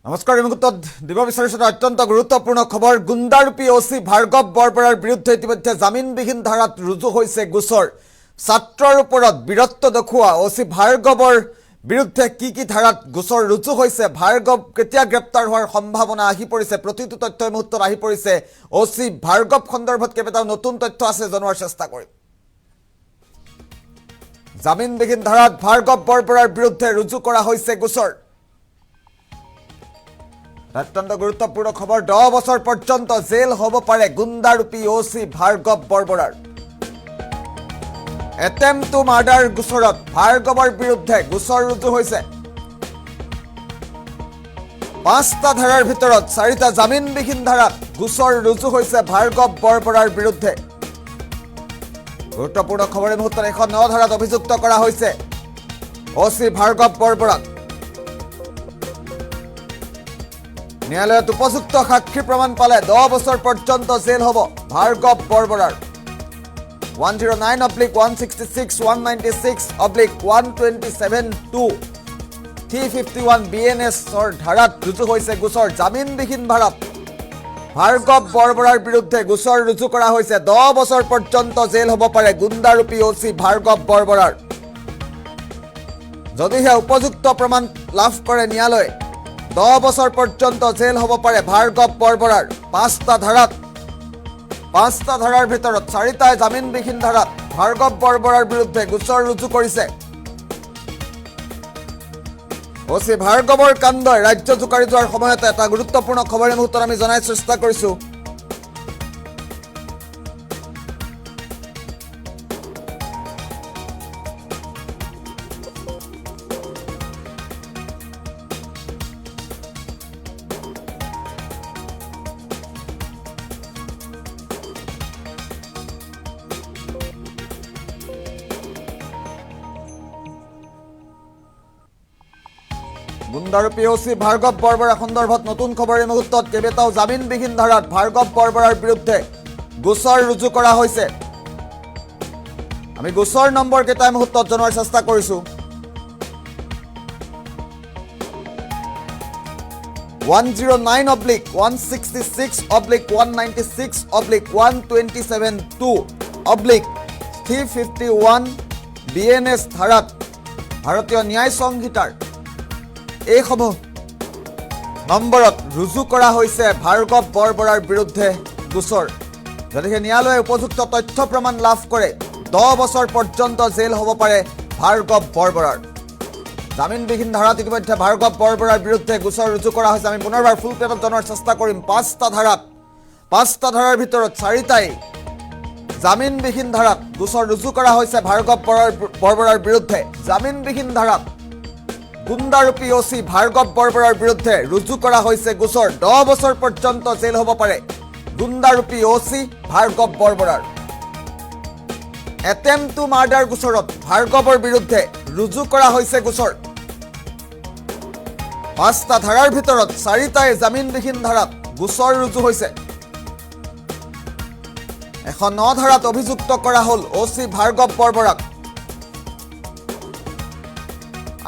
নমস্কাৰ। এই মুহূৰ্তত দিব বিচাৰিছো এটা অত্যন্ত গুৰুত্বপূৰ্ণ খবৰ। গুণ্ডাৰূপী অচি ভাৰ্গৱ বৰবৰাৰ বিৰুদ্ধে ইতিমধ্যে জামিনবিহীন ধাৰাত ৰুজু হৈছে গোচৰ। ছাত্ৰৰ ওপৰত বীৰত্ব দেখুওৱা অচি ভাৰ্গৱৰ বিৰুদ্ধে কি ধাৰাত গোচৰ ৰুজু হৈছে, ভাৰ্গৱ কেতিয়া গ্ৰেপ্তাৰ হোৱাৰ সম্ভাৱনা আহি পৰিছে, প্ৰতিটো তথ্য এই মুহূৰ্তত আহি পৰিছে। অচি ভাৰ্গৱ সন্দৰ্ভত কেইবাটাও নতুন তথ্য আছে, জনোৱাৰ চেষ্টা কৰিম। জামিনবিহীন ধাৰাত ভাৰ্গৱ বৰবৰাৰ বিৰুদ্ধে ৰুজু কৰা হৈছে গোচৰ। অত্যন্ত গুৰুত্বপূৰ্ণ খবৰ। 10 বছৰ পৰ্যন্ত জেল হ'ব পাৰে গুণ্ডাৰূপী অচি ভাৰ্গৱ বৰবৰাৰ। এটেম্প টু মাৰ্ডাৰ গোচৰত ভাৰ্গৱৰ বিৰুদ্ধে গোচৰ ৰুজু হৈছে। 5টা ধাৰাৰ ভিতৰত 4টা জামিনবিহীন ধাৰাত গোচৰ ৰুজু হৈছে ভাৰ্গৱ বৰবৰাৰ বিৰুদ্ধে। গুৰুত্বপূৰ্ণ খবৰ। এই মুহূৰ্তত 109 ধাৰাত অভিযুক্ত কৰা হৈছে অচি ভাৰ্গৱ বৰবৰাক। ন্যায়ালয়ত উপযুক্ত সাক্ষী প্ৰমাণ পালে 10 বছৰ পৰ্যন্ত জেল হ'ব ভাৰ্গৱ বৰবৰাৰ। 109/166, 196/127(2), 351 BNSৰ ধাৰাত ৰুজু হৈছে গোচৰ। জামিনবিহীন ধাৰাত ভাৰ্গৱ বৰবৰাৰ বিৰুদ্ধে গোচৰ ৰুজু কৰা হৈছে। 10 বছৰ পৰ্যন্ত জেল হ'ব পাৰে গুণ্ডাৰূপী অচি ভাৰ্গৱ বৰবৰাৰ। যদিহে উপযুক্ত প্ৰমাণ লাভ কৰে ন্যায়ালয়ে, 10 বছৰ পৰ্যন্ত জেল হ'ব পাৰে ভাৰ্গৱ বৰবৰাৰ। 5টা ধাৰাৰ ভিতৰত 4টাই জামিনবিহীন ধাৰাত ভাৰ্গৱ বৰবৰাৰ বিৰুদ্ধে গোচৰ ৰুজু কৰিছে। অচি ভাৰ্গৱৰ কাণ্ডই ৰাজ্য জোকাৰি যোৱাৰ সময়তে এটা গুৰুত্বপূৰ্ণ খবৰ এই মুহূৰ্তত আমি জনাই চেষ্টা কৰিছো। গুণ্ডাৰূপী অচি ভাৰ্গৱ বৰবৰা সন্দৰ্ভত নতুন খবৰ এই মুহূৰ্তত। কেইবাটাও জামিনবিহীন ধাৰাত ভাৰ্গৱ বৰবৰাৰ বিৰুদ্ধে গোচৰ ৰুজু কৰা হৈছে। আমি গোচৰ নম্বৰ কেইটা এই মুহূৰ্তত জনোৱাৰ চেষ্টা কৰিছো। 109/166/196/127(2)/351 BNS ধাৰাত ভাৰতীয় ন্যায় সংহিতাৰ এইসমূহ নম্বৰত ৰুজু কৰা হৈছে ভাৰ্গৱ বৰবৰাৰ বিৰুদ্ধে গোচৰ। যদিহে ন্যায়ালয়ে উপযুক্ত তথ্য প্ৰমাণ লাভ কৰে, 10 বছৰ পৰ্যন্ত জেল হ'ব পাৰে ভাৰ্গৱ বৰবৰাৰ। জামিনবিহীন ধাৰাত ইতিমধ্যে ভাৰ্গৱ বৰবৰাৰ বিৰুদ্ধে গোচৰ ৰুজু কৰা হৈছে। আমি পুনৰবাৰ ফুল প্লেটত জনোৱাৰ চেষ্টা কৰিম। 5টা ধাৰাৰ ভিতৰত 4টাই জামিনবিহীন ধাৰাত গোচৰ ৰুজু কৰা হৈছে ভাৰ্গৱ বৰবৰাৰ বিৰুদ্ধে। জামিনবিহীন ধাৰাত গুণ্ডাৰূপী অচি ভাৰ্গৱ বৰবৰাৰ বিৰুদ্ধে ৰুজু কৰা হৈছে গোচৰ। 10 বছৰ পৰ্যন্ত জেল হ'ব পাৰে গুণ্ডাৰূপী অচি ভাৰ্গৱ বৰবৰাৰ। এটেম্প টু মাৰ্ডাৰ গোচৰত ভাৰ্গৱৰ বিৰুদ্ধে ৰুজু কৰা হৈছে গোচৰ। 5টা ধাৰাৰ ভিতৰত 4টাই জামিনবিহীন ধাৰাত গোচৰ ৰুজু হৈছে। 109 ধাৰাত অভিযুক্ত কৰা হ'ল অচি ভাৰ্গৱ বৰবৰাক।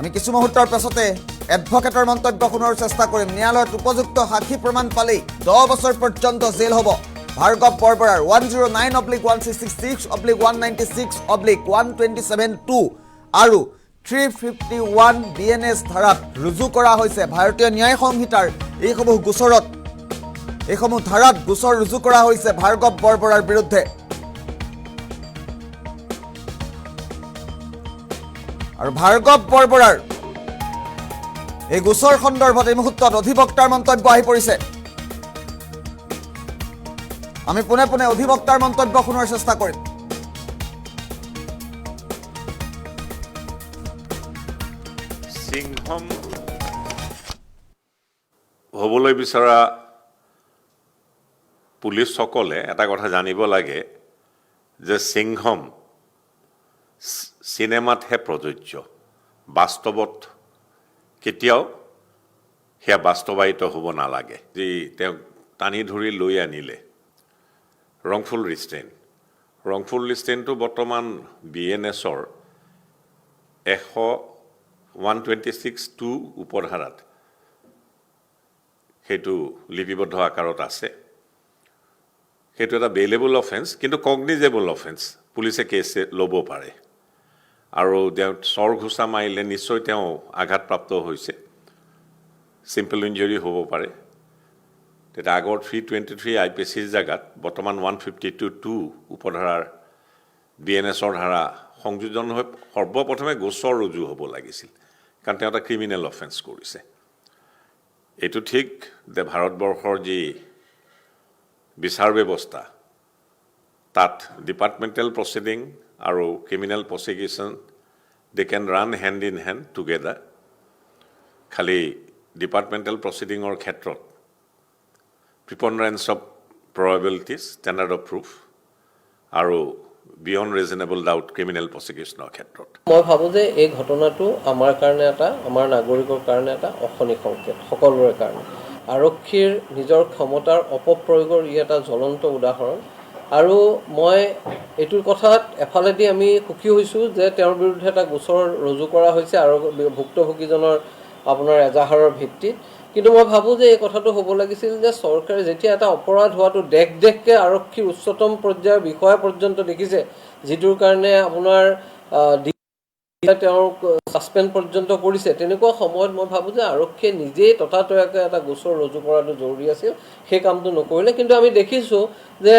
আমি কিছু মুহূৰ্তৰ পাছতে এডভকেটৰ মন্তব্য শুনাৰ চেষ্টা কৰিম। ন্যায়ালয়ত উপযুক্ত সাক্ষী প্ৰমাণ পালেই 10 বছৰ পৰ্যন্ত জেল হ'ব ভাৰ্গৱ বৰবৰাৰ। 109/166/196/127(2) আৰু 351 BNS ধাৰাত ৰুজু কৰা হৈছে ভাৰতীয় ন্যায় সংহিতাৰ এইসমূহ ধাৰাত গোচৰ ৰুজু কৰা হৈছে ভাৰ্গৱ বৰবৰাৰ বিৰুদ্ধে। আৰু ভাৰ্গৱ বৰবৰাৰ এই গোচৰ সন্দৰ্ভত এই মুহূৰ্তত অধিবক্তাৰ মন্তব্য আহি পৰিছে। আমি পোনে অধিবক্তাৰ মন্তব্য শুনাৰ চেষ্টা কৰিম। সিংহম হ'বলৈ বিচৰা পুলিচসকলে এটা কথা জানিব লাগে যে সিংহম চিনেমাতহে প্ৰযোজ্য, বাস্তৱত কেতিয়াও সেয়া বাস্তৱায়িত হ'ব নালাগে। যি তেওঁক টানি ধৰি লৈ আনিলে wrongful restraintটো বৰ্তমান BNSৰ 126(2) উপধাৰাত সেইটো লিপিবদ্ধ আকাৰত আছে। সেইটো এটা বেইলেবল অফেন্স, কিন্তু কগনিজেবল অফেন্স, পুলিচে কেছ ল'ব পাৰে। আৰু তেওঁ চৰ ঘোচা মাৰিলে নিশ্চয় তেওঁ আঘাতপ্ৰাপ্ত হৈছে, চিম্পল ইঞ্জুৰি হ'ব পাৰে। তেতিয়া আগৰ 323 IPCৰ জেগাত বৰ্তমান 152(2) উপধাৰাৰ BNSৰ ধাৰা সংযোজন হৈ সৰ্বপ্ৰথমে গোচৰ ৰুজু হ'ব লাগিছিল, কাৰণ তেওঁ এটা ক্ৰিমিনেল অফেন্স কৰিছে। এইটো ঠিক যে ভাৰতবৰ্ষৰ যি বিচাৰ ব্যৱস্থা, তাত ডিপাৰ্টমেণ্টেল প্ৰচিডিং আৰু criminal prosecution they can run hand in hand together. খালি ডিপাৰ্টমেণ্টেল প্ৰচিডিঙৰ ক্ষেত্ৰত preponderance of probabilities, standard of proof আৰু বিয়ণ্ড ৰিজনেবল ডাউট ক্ৰিমিনেল প্ৰচিকিউশ্যনৰ ক্ষেত্ৰত মই ভাবোঁ যে এই ঘটনাটো আমাৰ কাৰণে আমাৰ নাগৰিকৰ কাৰণে এটা অশনি সংকেত, সকলোৰে কাৰণে। আৰক্ষীৰ নিজৰ ক্ষমতাৰ অপপ্ৰয়োগৰ ই এটা জ্বলন্ত উদাহৰণ। আৰু মই এইটোৰ কথাত এফালেদি আমি সুখী হৈছোঁ যে তেওঁৰ বিৰুদ্ধে এটা গোচৰ ৰুজু কৰা হৈছে আৰু ভুক্তভোগীজনৰ আপোনাৰ এজাহাৰৰ ভিত্তিত। কিন্তু মই ভাবোঁ যে এই কথাটো হ'ব লাগিছিল যে চৰকাৰে যেতিয়া এটা অপৰাধ হোৱাটো দেশকৈ আৰক্ষীৰ উচ্চতম পৰ্যায়ৰ বিষয়া পৰ্যন্ত দেখিছে, যিটোৰ কাৰণে আপোনাৰ তেওঁক ছাছপেণ্ড পৰ্যন্ত কৰিছে, তেনেকুৱা সময়ত মই ভাবোঁ যে আৰক্ষীয়ে নিজেই ততাতৈয়াকৈ এটা গোচৰ ৰুজু কৰাটো জৰুৰী আছিল। সেই কামটো নকৰিলে। কিন্তু আমি দেখিছোঁ যে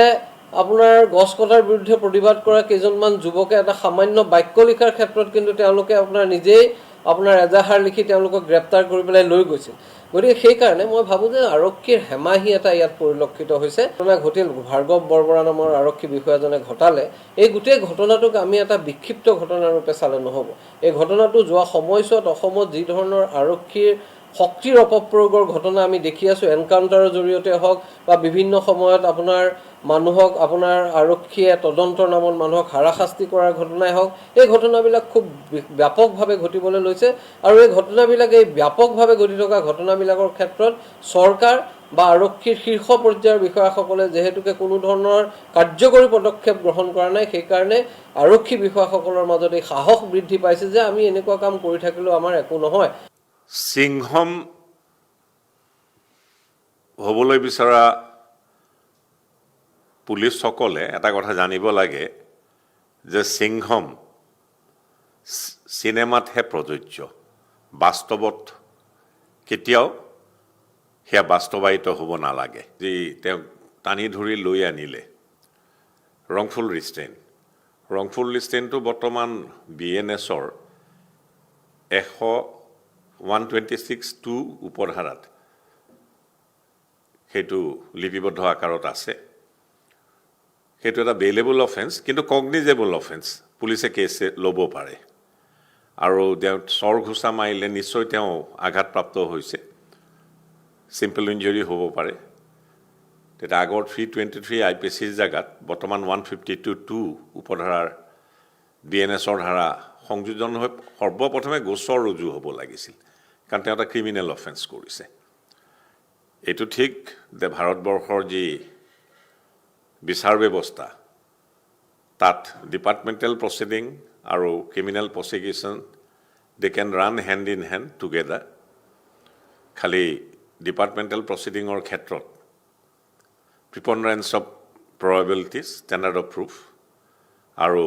আপোনাৰ গছ কটাৰ বিৰুদ্ধে প্ৰতিবাদ কৰা কেইজনমান যুৱকে এটা সামান্য বাক্য লিখাৰ ক্ষেত্ৰত কিন্তু তেওঁলোকে আপোনাৰ নিজেই আপোনাৰ এজাহাৰ লিখি তেওঁলোকক গ্ৰেপ্তাৰ কৰি পেলাই লৈ গৈছিল। গতিকে সেইকাৰণে মই ভাবোঁ যে আৰক্ষীৰ হেমাহি এটা ইয়াত পৰিলক্ষিত হৈছে। ঘটিল ভাৰ্গৱ বৰবৰা নামৰ আৰক্ষী বিষয়াজনে ঘটালে। এই গোটেই ঘটনাটোক আমি এটা বিক্ষিপ্ত ঘটনাৰূপে চালে নহ'ব। এই ঘটনাটো যোৱা সময়ছোৱাত অসমত যি ধৰণৰ আৰক্ষীৰ শক্তিৰ অপপ্ৰয়োগৰ ঘটনা আমি দেখি আছোঁ, এনকাউণ্টাৰৰ জৰিয়তে হওক বা বিভিন্ন সময়ত আপোনাৰ মানুহক আপোনাৰ আৰক্ষীয়ে তদন্তৰ নামত মানুহক হাৰাশাস্তি কৰাৰ ঘটনাই হওক, এই ঘটনাবিলাক খুব ব্যাপকভাৱে ঘটিবলৈ লৈছে। আৰু এই ঘটনাবিলাক, এই ব্যাপকভাৱে ঘটি থকা ঘটনাবিলাকৰ ক্ষেত্ৰত চৰকাৰ বা আৰক্ষীৰ শীৰ্ষ পৰ্যায়ৰ বিষয়াসকলে যিহেতুকে কোনো ধৰণৰ কাৰ্যকৰী পদক্ষেপ গ্ৰহণ কৰা নাই, সেইকাৰণে আৰক্ষী বিষয়াসকলৰ মাজত এই সাহস বৃদ্ধি পাইছে যে আমি এনেকুৱা কাম কৰি থাকিলেও আমাৰ একো নহয়। সিংহম হ'বলৈ বিচৰা পুলিচসকলে এটা কথা জানিব লাগে যে সিংহম চিনেমাতহে প্ৰযোজ্য, বাস্তৱত কেতিয়াও সেয়া বাস্তৱায়িত হ'ব নালাগে। যি তেওঁক টানি ধৰি লৈ আনিলে ৰংফুল ৰিষ্ট্ৰেইনটো বৰ্তমান BNSৰ 126(2) উপধাৰাত সেইটো লিপিবদ্ধ আকাৰত আছে। সেইটো এটা বেইলেবল অফেন্স, কিন্তু কগনিজেবল অফেন্স, পুলিচে কেছ ল'ব পাৰে। আৰু তেওঁ চৰ ঘোচা মাৰিলে নিশ্চয় তেওঁ আঘাতপ্ৰাপ্ত হৈছে, চিম্পল ইঞ্জুৰি হ'ব পাৰে। তেতিয়া আগৰ 323 IPCৰ জেগাত বৰ্তমান 152(2) উপধাৰাৰ BNSৰ ধাৰা সংযোজন হৈ সৰ্বপ্ৰথমে গোচৰ ৰুজু হ'ব লাগিছিল, কাৰণ তেওঁ এটা ক্ৰিমিনেল অফেন্স কৰিছে। এইটো ঠিক যে ভাৰতবৰ্ষৰ যি বিচাৰ ব্যৱস্থা, তাত ডিপাৰ্টমেণ্টেল প্ৰচিডিং আৰু criminal prosecution they can run hand in hand together. খালি ডিপাৰ্টমেণ্টেল প্ৰচিডিঙৰ ক্ষেত্ৰত preponderance of probabilities, standard of proof আৰু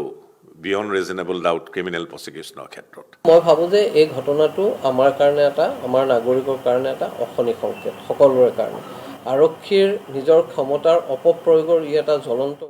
বিয়ণ্ড ৰিজনেবল ডাউট ক্ৰিমিনেল প্ৰচিকিউশ্যনৰ ক্ষেত্ৰত মই ভাবোঁ যে এই ঘটনাটো আমাৰ কাৰণে আমাৰ নাগৰিকৰ কাৰণে এটা অশনি সংকেত, সকলোৰে কাৰণে। আৰক্ষীৰ নিজৰ ক্ষমতাৰ অপপ্ৰয়োগৰ ই এটা জ্বলন্ত